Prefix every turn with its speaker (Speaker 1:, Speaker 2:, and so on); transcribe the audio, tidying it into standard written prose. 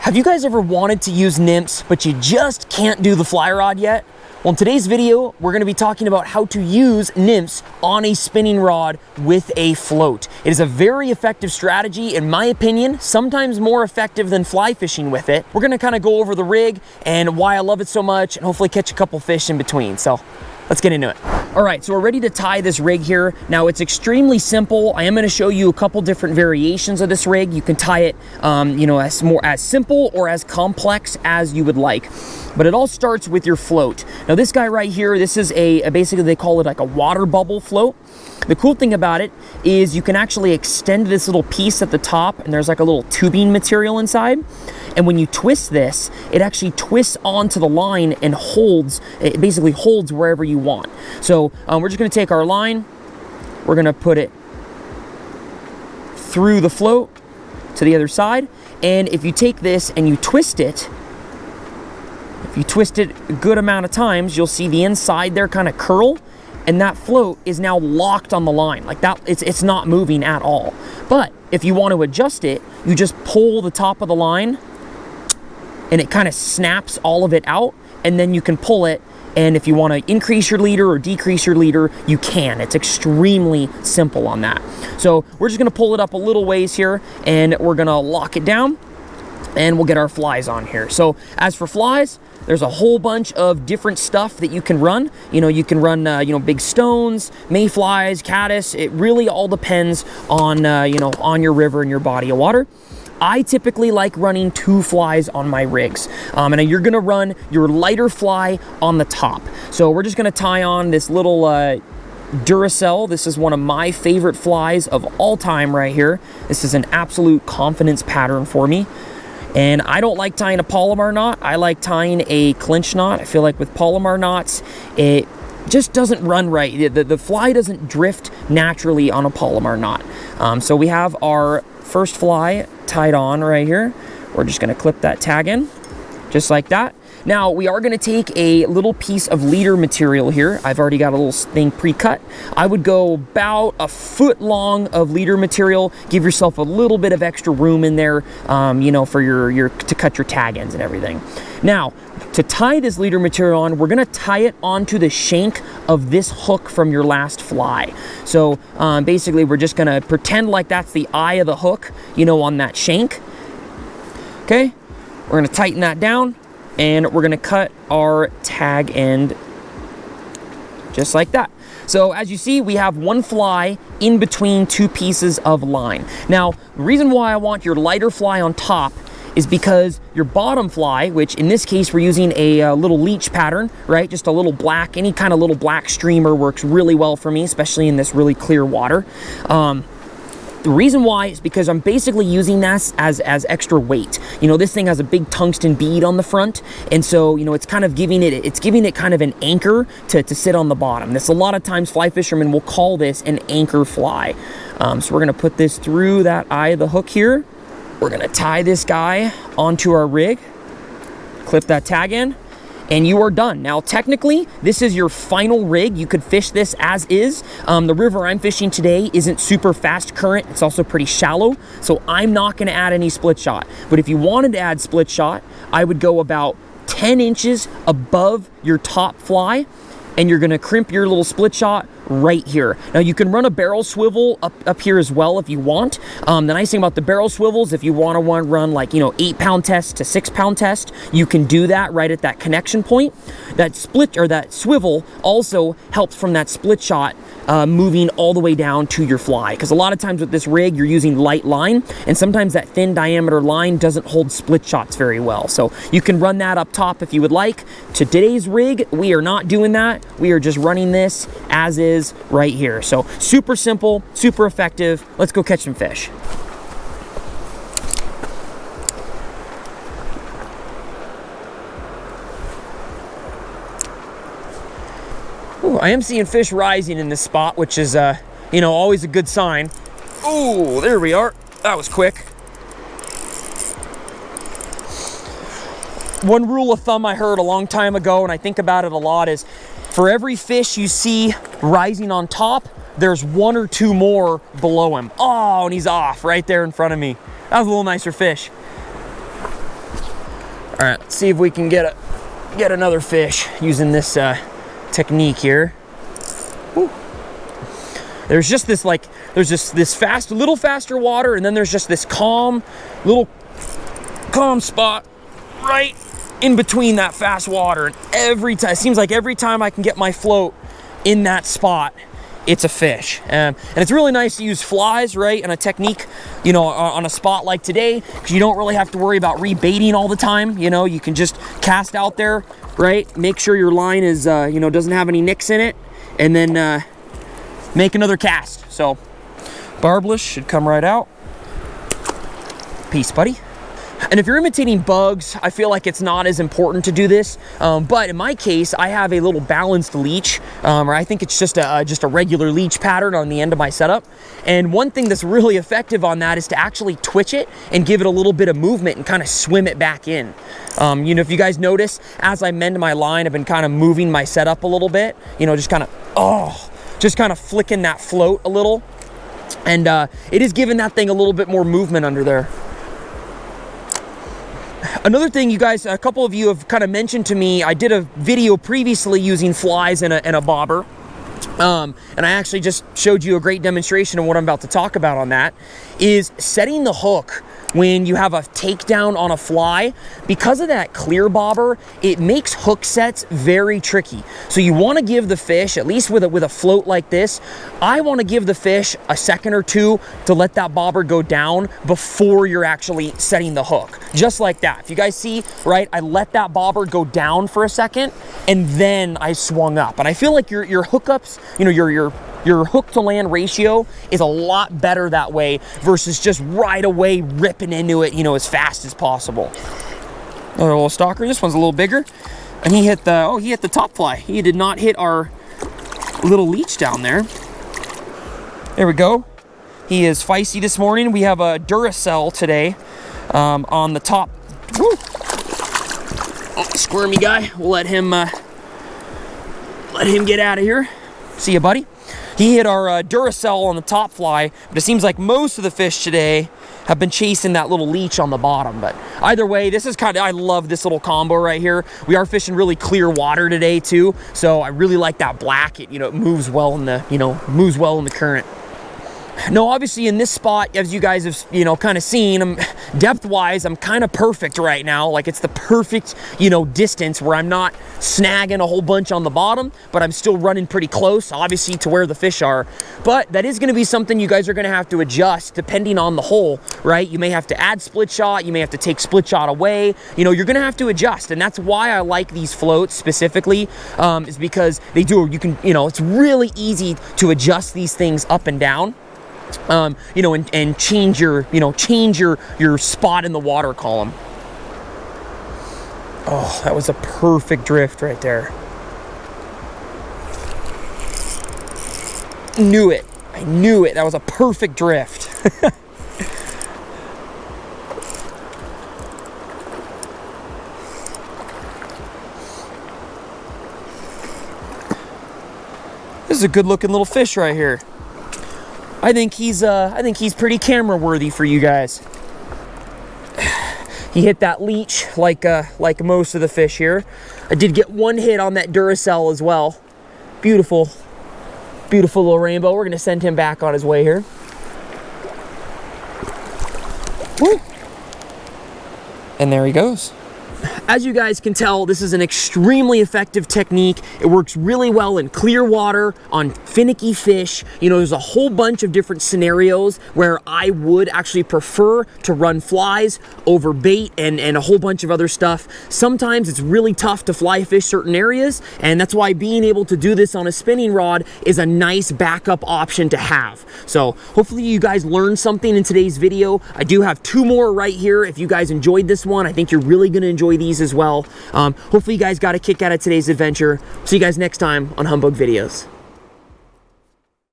Speaker 1: Have you guys ever wanted to use nymphs, but you just can't do the fly rod yet? Well, in today's video, we're going to be talking about how to use nymphs on a spinning rod with a float. It is a very effective strategy, in my opinion, sometimes more effective than fly fishing with it. We're going to kind of go over the rig and why I love it so much and hopefully catch a couple fish in between. So let's get into it. All right, so we're ready to tie this rig here. Now it's extremely simple. I am going to show you a couple different variations of this rig. You can tie it, as simple or as complex as you would like. But it all starts with your float. Now this guy right here, this is basically they call it like a water bubble float. The cool thing about it is you can actually extend this little piece at the top, and there's like a little tubing material inside. And when you twist this, it actually twists onto the line and holds, it basically holds wherever you want. So we're just gonna take our line, we're gonna put it through the float to the other side. And if you take this and you twist it, if you twist it a good amount of times, you'll see the inside there kind of curl, and that float is now locked on the line. Like that, it's not moving at all. But if you want to adjust it, you just pull the top of the line and it kind of snaps all of it out, and then you can pull it. And if you want to increase your leader or decrease your leader, you can. It's extremely simple on that. So we're just gonna pull it up a little ways here, and we're gonna lock it down, and we'll get our flies on here. So as for flies, there's a whole bunch of different stuff that you can run. You can run, big stones, mayflies, caddis. It really all depends on, on your river and your body of water. I typically like running 2 flies on my rigs. And you're gonna run your lighter fly on the top. So we're just gonna tie on this little Duracell. This is one of my favorite flies of all time right here. This is an absolute confidence pattern for me. And I don't like tying a Palomar knot. I like tying a clinch knot. I feel like with Palomar knots, it just doesn't run right. The fly doesn't drift naturally on a Palomar knot. So we have our first fly tied on right here. We're just gonna clip that tag in, just like that. Now we are gonna take a little piece of leader material here. I've already got a little thing pre-cut. I would go about a foot long of leader material. Give yourself a little bit of extra room in there, for your to cut your tag ends and everything. Now, to tie this leader material on, we're gonna tie it onto the shank of this hook from your last fly. So basically, we're just gonna pretend like that's the eye of the hook, on that shank. Okay, we're gonna tighten that down, and we're gonna cut our tag end just like that. So as you see, we have one fly in between 2 pieces of line. Now, the reason why I want your lighter fly on top is because your bottom fly, which in this case we're using a little leech pattern, right? Just a little black, any kind of little black streamer works really well for me, especially in this really clear water. The reason why is because I'm basically using this as extra weight. This thing has a big tungsten bead on the front, and so it's kind of giving it kind of an anchor to sit on the bottom. This, a lot of times fly fishermen will call this an anchor fly. So we're gonna put this through that eye of the hook here. We're gonna tie this guy onto our rig, clip that tag in, and you are done. Now, technically, this is your final rig. You could fish this as is. The river I'm fishing today isn't super fast current. It's also pretty shallow, so I'm not gonna add any split shot. But if you wanted to add split shot, I would go about 10 inches above your top fly, and you're gonna crimp your little split shot right here. Now you can run a barrel swivel up here as well if you want. The nice thing about the barrel swivels, if you want to run like 8-pound test to 6-pound test, you can do that right at that connection point. That split or that swivel also helps from that split shot moving all the way down to your fly, because a lot of times with this rig you're using light line, and sometimes that thin diameter line doesn't hold split shots very well. So you can run that up top if you would like. To today's rig, we are not doing that. We are just running this as is right here. So super simple, super effective. Let's go catch some fish. Ooh, I am seeing fish rising in this spot, which is always a good sign. Oh, there we are. That was quick. One rule of thumb I heard a long time ago, and I think about it a lot, is for every fish you see rising on top, there's 1 or 2 more below him. Oh, and he's off right there in front of me. That was a little nicer fish. All right, let's see if we can get another fish using this technique here. Woo. There's just this fast, little faster water, and then there's just this calm spot right in between that fast water. And every time, it seems like every time I can get my float in that spot, it's a fish. And it's really nice to use flies, right, and a technique, you know, on a spot like today, because you don't really have to worry about rebaiting all the time. You know, you can just cast out there, right, make sure your line is, you know, doesn't have any nicks in it, and then make another cast. So barbless should come right out. Peace, buddy. And if you're imitating bugs, I feel like it's not as important to do this. But in my case, I have a little balanced leech, or I think it's just a regular leech pattern on the end of my setup. And one thing that's really effective on that is to actually twitch it and give it a little bit of movement and kind of swim it back in. You know, if you guys notice, as I mend my line, I've been kind of moving my setup a little bit, you know, just kind of flicking that float a little. And it is giving that thing a little bit more movement under there. Another thing, you guys, a couple of you have kind of mentioned to me, I did a video previously using flies and a bobber. And I actually just showed you a great demonstration of what I'm about to talk about on that, is setting the hook when you have a takedown on a fly. Because of that clear bobber, it makes hook sets very tricky. So you want to give the fish, at least with a float like this, I want to give the fish a second or two to let that bobber go down before you're actually setting the hook. Just like that. If you guys see, right, I let that bobber go down for a second and then I swung up. And I feel like your hookups, you know, your hook to land ratio is a lot better that way versus just right away ripping into it, you know, as fast as possible. Another little stalker. This one's a little bigger, and he hit the top fly. He did not hit our little leech down there. There we go. He is feisty this morning. We have a Duracell today on the top. Woo. Oh, squirmy guy. We'll let him get out of here. See ya, buddy. He hit our Duracell on the top fly, but it seems like most of the fish today have been chasing that little leech on the bottom. But either way, this is I love this little combo right here. We are fishing really clear water today too, so I really like that black. It, you know, it moves well in the current. No, obviously in this spot, as you guys have, you know, kind of seen, depth-wise, I'm kind of perfect right now. Like, it's the perfect, you know, distance where I'm not snagging a whole bunch on the bottom, but I'm still running pretty close, obviously, to where the fish are. But that is going to be something you guys are going to have to adjust depending on the hole, right? You may have to add split shot. You may have to take split shot away. You know, you're going to have to adjust. And that's why I like these floats specifically, is because they do, you can, you know, it's really easy to adjust these things up and down. You know, and change your spot in the water column. Oh, that was a perfect drift right there. Knew it. I knew it. That was a perfect drift. This is a good looking little fish right here. I think he's pretty camera worthy for you guys. He hit that leech like most of the fish here. I did get one hit on that Duracell as well. Beautiful, beautiful little rainbow. We're gonna send him back on his way here. Woo. And there he goes. As you guys can tell, this is an extremely effective technique. It works really well in clear water, on finicky fish. You know, there's a whole bunch of different scenarios where I would actually prefer to run flies over bait and a whole bunch of other stuff. Sometimes it's really tough to fly fish certain areas, and that's why being able to do this on a spinning rod is a nice backup option to have. So hopefully you guys learned something in today's video. I do have two more right here. If you guys enjoyed this one, I think you're really gonna enjoy these as well. Hopefully you guys got a kick out of today's adventure. See you guys next time on Humbug Videos.